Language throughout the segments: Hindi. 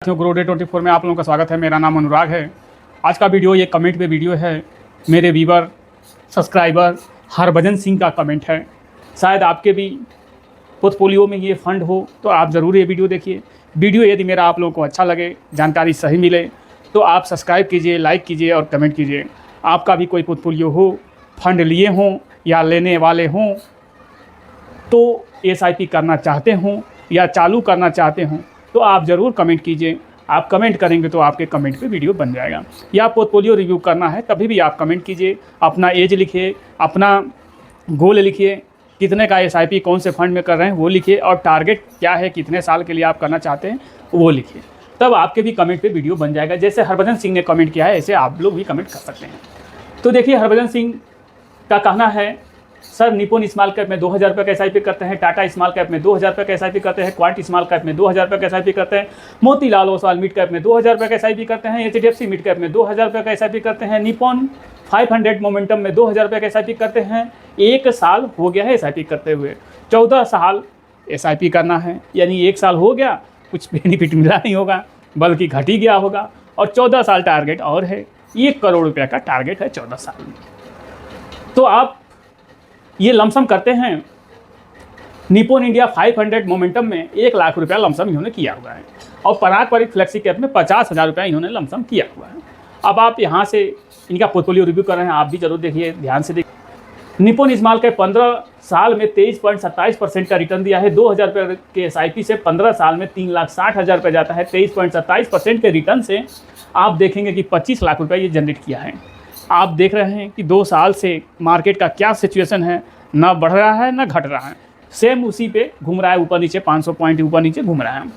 ग्रो डे 24 में आप लोगों का स्वागत है। मेरा नाम अनुराग है। आज का वीडियो ये कमेंट पे वीडियो है। मेरे व्यूवर सब्सक्राइबर हरभजन सिंह का कमेंट है। शायद आपके भी पोर्टफोलियो में ये फंड हो तो आप ज़रूर ये वीडियो देखिए। वीडियो यदि मेरा आप लोगों को अच्छा लगे, जानकारी सही मिले तो आप सब्सक्राइब कीजिए, लाइक कीजिए और कमेंट कीजिए। आपका भी कोई पोर्टफोलियो हो, फंड लिए हों या लेने वाले हों, तो SIP करना चाहते हों या चालू करना चाहते हों तो आप ज़रूर कमेंट कीजिए। आप कमेंट करेंगे तो आपके कमेंट पे वीडियो बन जाएगा। या पोर्टफोलियो रिव्यू करना है तभी भी आप कमेंट कीजिए। अपना एज लिखिए, अपना गोल लिखिए, कितने का SIP कौन से फंड में कर रहे हैं वो लिखिए, और टारगेट क्या है, कितने साल के लिए आप करना चाहते हैं वो लिखिए। तब आपके भी कमेंट पे वीडियो बन जाएगा। जैसे हरभजन सिंह ने कमेंट किया है, ऐसे आप लोग भी कमेंट कर सकते हैं। तो देखिए, हरभजन सिंह का कहना है, सर निपुण स्मॉल कैप में 2000 रुपये का SIP करते हैं, टाटा स्मॉल कैप में 2000 रुपये का SIP करते हैं, क्वांट स्मॉल कैप में 2000 रुपये का SIP करते हैं, मोतीलाल ओसवाल मिड कैप में 2000 रुपये का SIP करते हैं, HDFC मिड कैप में 2000 रुपये का SIP करते हैं, निपुण 500 मोमेंटम में 2000 रुपये का SIP करते हैं। 1 साल हो गया है SIP करते हुए, 14 साल SIP करना है, यानी 1 साल हो गया, कुछ बेनिफिट मिला नहीं होगा बल्कि घट ही गया होगा। और 14 साल टारगेट और है, 1 करोड़ रुपये का टारगेट है 14 साल में। तो आप ये लमसम करते हैं। निपुण इंडिया 500 मोमेंटम में 1 लाख रुपया लमसम इन्होंने किया हुआ है, और पराग परिक फ्लेक्सी कैप में 50,000 रुपया इन्होंने लमसम किया हुआ है। अब आप यहाँ से इनका पोर्टफोलियो रिव्यू कर रहे हैं, आप भी जरूर देखिए, ध्यान से देखिए। निपुण स्मॉल कैप 15 साल में 23.27% का रिटर्न दिया है। 2000 रुपये के SIP से 15 साल में 3,60,000 रुपये जाता है। 23.27% के रिटर्न से आप देखेंगे कि 25 लाख रुपये ये जनरेट किया है। आप देख रहे हैं कि 2 साल से मार्केट का क्या सिचुएशन है, ना बढ़ रहा है ना घट रहा है, सेम उसी पे घूम रहा है, ऊपर नीचे 500 पॉइंट ऊपर नीचे घूम रहा है।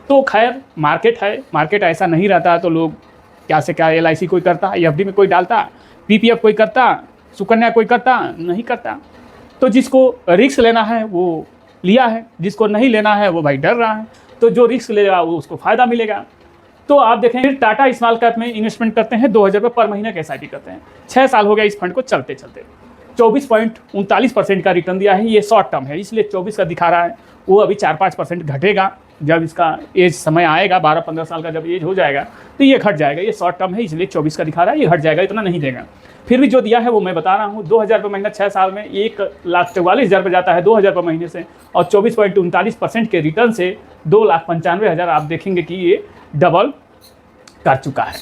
तो खैर मार्केट है, मार्केट ऐसा नहीं रहता तो लोग क्या से क्या LIC कोई करता, FD में कोई डालता, PPF कोई करता, सुकन्या कोई करता, नहीं करता। तो जिसको रिस्क लेना है वो लिया है, जिसको नहीं लेना है वो भाई डर रहा है। तो जो रिस्क लेगा वो उसको फ़ायदा मिलेगा। तो आप देखें, फिर टाटा स्मॉल कैप में इन्वेस्टमेंट करते हैं, 2000 रुपये पर महीने का SIP करते हैं। 6 साल हो गया इस फंड को चलते चलते, 24.39% का रिटर्न दिया है। ये शॉर्ट टर्म है इसलिए 24 का दिखा रहा है, वो अभी 4-5% घटेगा। जब इसका एज समय आएगा, 12-15 साल का जब एज हो जाएगा तो ये घट जाएगा। ये शॉर्ट टर्म है इसलिए 24 का दिखा रहा है, ये घट जाएगा, इतना नहीं देगा। फिर भी जो दिया है वो मैं बता रहा हूँ। 2000 रुपये महीना 6 साल में 1,44,000 रुपये जाता है 2000 रुपये महीने से, और 24.39% के रिटर्न से 2,95,000 आप देखेंगे कि ये डबल कर चुका है।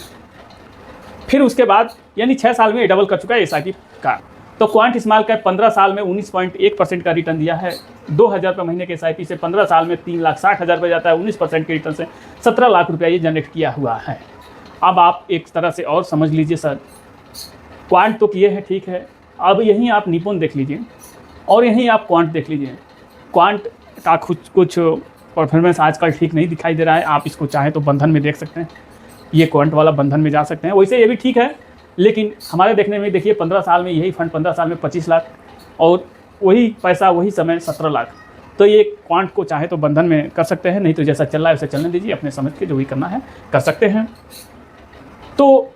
फिर उसके बाद यानी 6 साल में डबल कर चुका है SIP का। तो क्वांट स्मॉल कैप 15 साल में 19.1% का रिटर्न दिया है। 2000 रुपये महीने के SIP से 15 साल में 3,60,000 रुपये जाता है, 19% के रिटर्न से 17 लाख रुपया ये जनरेट किया हुआ है। अब आप एक तरह से और समझ लीजिए, सर क्वांट तो किए हैं, ठीक है, अब यहीं आप निपुण देख लीजिए और यहीं आप क्वांट देख लीजिए। क्वांट का कुछ परफॉर्मेंस आजकल ठीक नहीं दिखाई दे रहा है। आप इसको चाहें तो बंधन में देख सकते हैं, ये क्वांट वाला बंधन में जा सकते हैं। वैसे ये भी ठीक है, लेकिन हमारे देखने में देखिए 15 साल में यही फंड 15 साल में 25 लाख, और वही पैसा वही समय 17 लाख। तो ये क्वांट को चाहे तो बंधन में कर सकते हैं, नहीं तो जैसा चल रहा है वैसे चलने दीजिए, अपने समझ के जो भी करना है कर सकते हैं। तो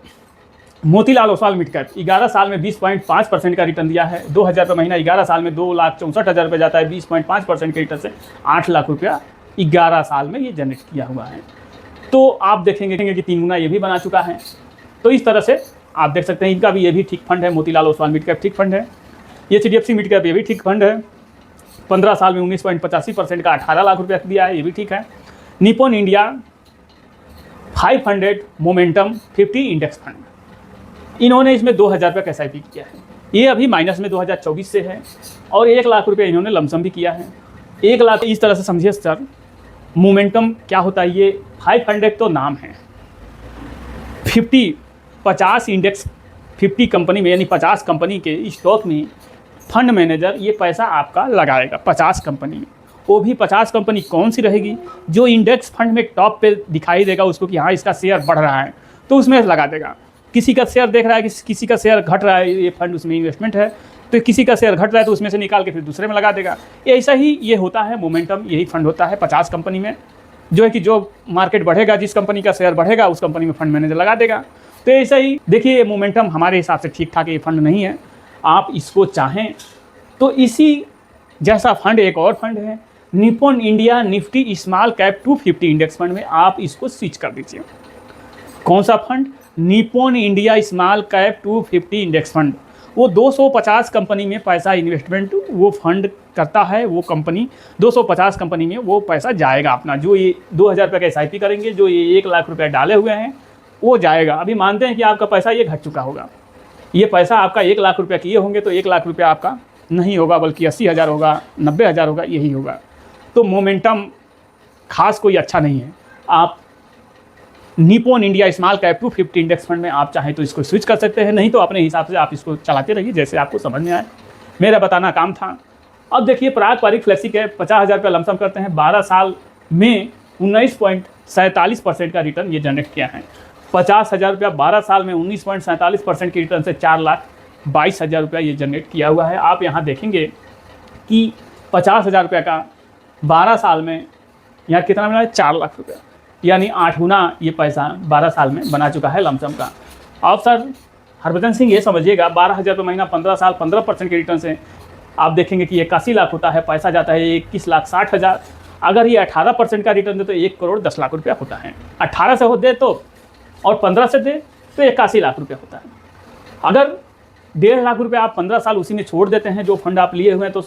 मोतीलाल ओसवाल मिड कैप 11 साल में 20.5% का रिटर्न दिया है। 2000 रुपये महीना 11 साल में 2,64,000 रुपये जाता है, 20.5% के रिटर्न से 8 लाख रुपया 11 साल में ये जनरेट किया हुआ है। तो आप देखेंगे कि 3 गुना ये भी बना चुका है। तो इस तरह से आप देख सकते हैं, इनका भी ये भी ठीक फंड है। मोतीलाल ओसवाल मिड कैप ठीक फंड है। HDFC मिड कैप ये भी ठीक फंड है। 15 साल में 19.85% का 18 लाख रुपया दिया है, ये भी ठीक है। निपुण इंडिया 500 मोमेंटम 50 इंडेक्स फंड, इन्होंने इसमें 2000 रुपये का SIP किया है। ये अभी माइनस में 2024 से है, और 1 लाख रुपये इन्होंने लमसम भी किया है। 1 लाख इस तरह से समझिए सर, मोमेंटम क्या होता है, ये 500 तो नाम है, 50 इंडेक्स 50 कंपनी में, यानी 50 कंपनी के स्टॉक में फंड मैनेजर ये पैसा आपका लगाएगा 50 कंपनी में। वो भी 50 कंपनी कौन सी रहेगी, जो इंडेक्स फंड में टॉप पे दिखाई देगा उसको कि हाँ इसका शेयर बढ़ रहा है तो उसमें लगा देगा। किसी का शेयर देख रहा है कि किसी का शेयर घट रहा है, ये फंड उसमें इन्वेस्टमेंट है, तो किसी का शेयर घट रहा है तो उसमें से निकाल के फिर दूसरे में लगा देगा। ऐसा ही ये होता है, मोमेंटम यही फंड होता है 50 कंपनी में, जो है कि जो मार्केट बढ़ेगा, जिस कंपनी का शेयर बढ़ेगा उस कंपनी में फंड मैनेजर लगा देगा। तो ऐसा ही देखिए, ये मोमेंटम हमारे हिसाब से ठीक ठाक ये फंड नहीं है। आप इसको चाहें तो इसी जैसा फंड एक और फंड है Nippon India Nifty small cap 250 index fund में आप इसको स्विच कर दीजिए। कौन सा fund? Nippon India small cap 250 index fund. वो 250 कंपनी में पैसा इन्वेस्टमेंट वो फंड करता है, वो कंपनी 250 कंपनी में वो पैसा जाएगा अपना। जो ये 2000 रुपये का SIP करेंगे, जो ये 1 लाख रुपये डाले हुए हैं वो जाएगा। अभी मानते हैं कि आपका पैसा ये घट चुका होगा, ये पैसा आपका 1 लाख रुपये किए होंगे तो 1 लाख रुपये आपका नहीं होगा, बल्कि 80,000 होगा, 90,000 होगा, यही होगा। तो मोमेंटम खास कोई अच्छा नहीं है। आप Nippon India small cap 250 index fund में आप चाहें तो इसको स्विच कर सकते हैं, नहीं तो अपने हिसाब से आप इसको चलाते रहिए जैसे आपको समझ में आए। मेरा बताना काम था। अब देखिए, पारंपरिक फ्लेक्सी कैप 50,000 रुपये लमसम करते हैं, 12 साल में 19.47% का रिटर्न ये जनरेट किया है। 50,000 रुपया 12 साल में 19.47% की रिटर्न से 4,22,000 रुपया ये जनरेट किया हुआ है। आप यहाँ देखेंगे कि 50,000 रुपये का 12 साल में यहाँ कितना मिला है? 4 लाख रुपया, यानी 8 गुना ये पैसा 12 साल में बना चुका है लमसम का। अब सर हरभजन सिंह ये समझिएगा, 12,000 रुपये महीना 15 साल 15% के रिटर्न से आप देखेंगे कि 81 लाख होता है, पैसा जाता है 21,60,000। अगर ये 18% का रिटर्न दे तो 1,10,00,000 रुपया होता है। 18 से हो दे तो और 15 से दे तो 81 लाख रुपया होता है। अगर 1.5 लाख रुपया आप 15 साल उसी में छोड़ देते हैं जो फंड आप लिए हुए हैं, तो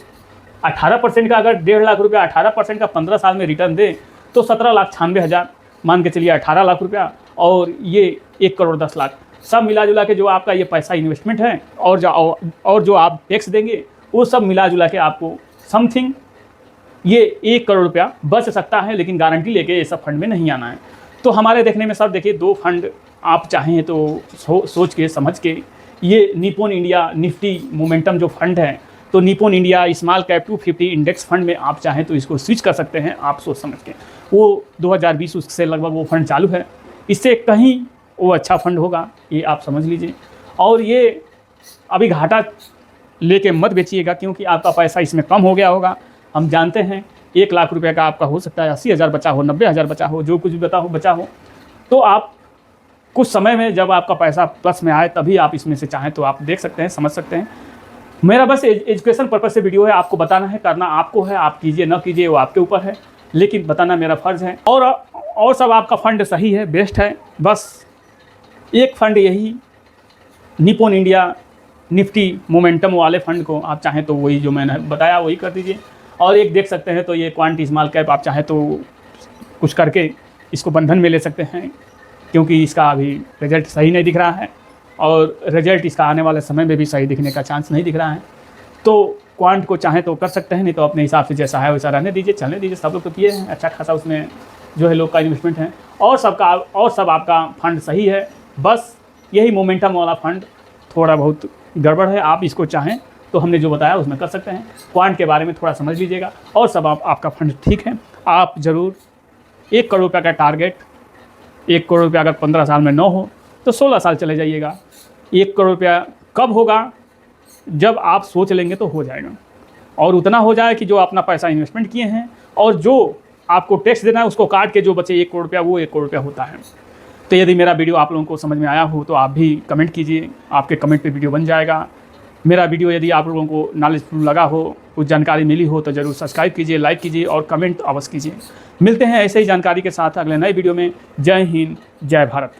18% का अगर 1.5 लाख रुपया 18% का 15 साल में रिटर्न दे तो 17,96,000 मान के चलिए, 18 लाख रुपया और ये 1,10,00,000 सब मिला जुला के जो आपका ये पैसा इन्वेस्टमेंट है और जो आप टैक्स देंगे वो सब मिला जुला के आपको समथिंग ये 1 करोड़ रुपया बच सकता है। लेकिन गारंटी लेके ये सब फंड में नहीं आना है। तो हमारे देखने में सर देखिए, 2 फंड आप चाहें तो सोच के समझ के, ये निप्पॉन इंडिया निफ्टी मोमेंटम जो फंड है, तो Nippon India small cap 250 index fund में आप चाहें तो इसको स्विच कर सकते हैं आप सोच समझ के। वो 2020 से लगभग वो फंड चालू है, इससे कहीं वो अच्छा फंड होगा, ये आप समझ लीजिए। और ये अभी घाटा लेके मत बेचिएगा, क्योंकि आपका पैसा इसमें कम हो गया होगा। हम जानते हैं 1 लाख रुपये का आपका हो सकता है 80,000 बचा हो, 90,000 बचा हो, जो कुछ भी बचा हो। तो आप कुछ समय में जब आपका पैसा प्लस में आए तभी आप इसमें से चाहें तो आप देख सकते हैं, समझ सकते हैं। मेरा बस एजुकेशन पर्पज़ से वीडियो है, आपको बताना है, करना आपको है, आप कीजिए न कीजिए वो आपके ऊपर है, लेकिन बताना मेरा फ़र्ज़ है। और सब आपका फ़ंड सही है, बेस्ट है। बस एक फ़ंड यही निप्पॉन इंडिया निफ्टी मोमेंटम वाले फ़ंड को आप चाहें तो वही जो मैंने बताया वही कर दीजिए। और एक देख सकते हैं तो ये क्वांटी स्मॉल कैप आप चाहें तो कुछ करके इसको बंधन में ले सकते हैं, क्योंकि इसका अभी रिजल्ट सही नहीं दिख रहा है और रिजल्ट इसका आने वाले समय में भी सही दिखने का चांस नहीं दिख रहा है। तो क्वांट को चाहें तो कर सकते हैं, नहीं तो अपने हिसाब से जैसा है वैसा रहने दीजिए, चलने दीजिए। सब लोग तो किए हैं, अच्छा खासा उसमें जो है लोग का इन्वेस्टमेंट है और सब आपका फंड सही है। बस यही मोमेंटम वाला फंड थोड़ा बहुत गड़बड़ है। आप इसको चाहें तो हमने जो बताया उसमें कर सकते हैं। क्वांट के बारे में थोड़ा समझ लीजिएगा और सब आपका फंड ठीक है। आप ज़रूर 1 करोड़ रुपये का टारगेट, 1 करोड़ रुपया अगर 15 साल में न हो तो 16 साल चले जाइएगा। 1 करोड़ रुपया कब होगा? जब आप सोच लेंगे तो हो जाएगा, और उतना हो जाए कि जो अपना पैसा इन्वेस्टमेंट किए हैं और जो आपको टैक्स देना है उसको काट के जो बचे 1 करोड़ रुपया, वो 1 करोड़ रुपया होता है। तो यदि मेरा वीडियो आप लोगों को समझ में आया हो तो आप भी कमेंट कीजिए, आपके कमेंट पे वीडियो बन जाएगा। मेरा वीडियो यदि आप लोगों को नॉलेजफुल लगा हो, कुछ जानकारी मिली हो तो ज़रूर सब्सक्राइब कीजिए, लाइक कीजिए और कमेंट अवश्य कीजिए। मिलते हैं ऐसे ही जानकारी के साथ अगले नए वीडियो में। जय हिंद, जय भारत।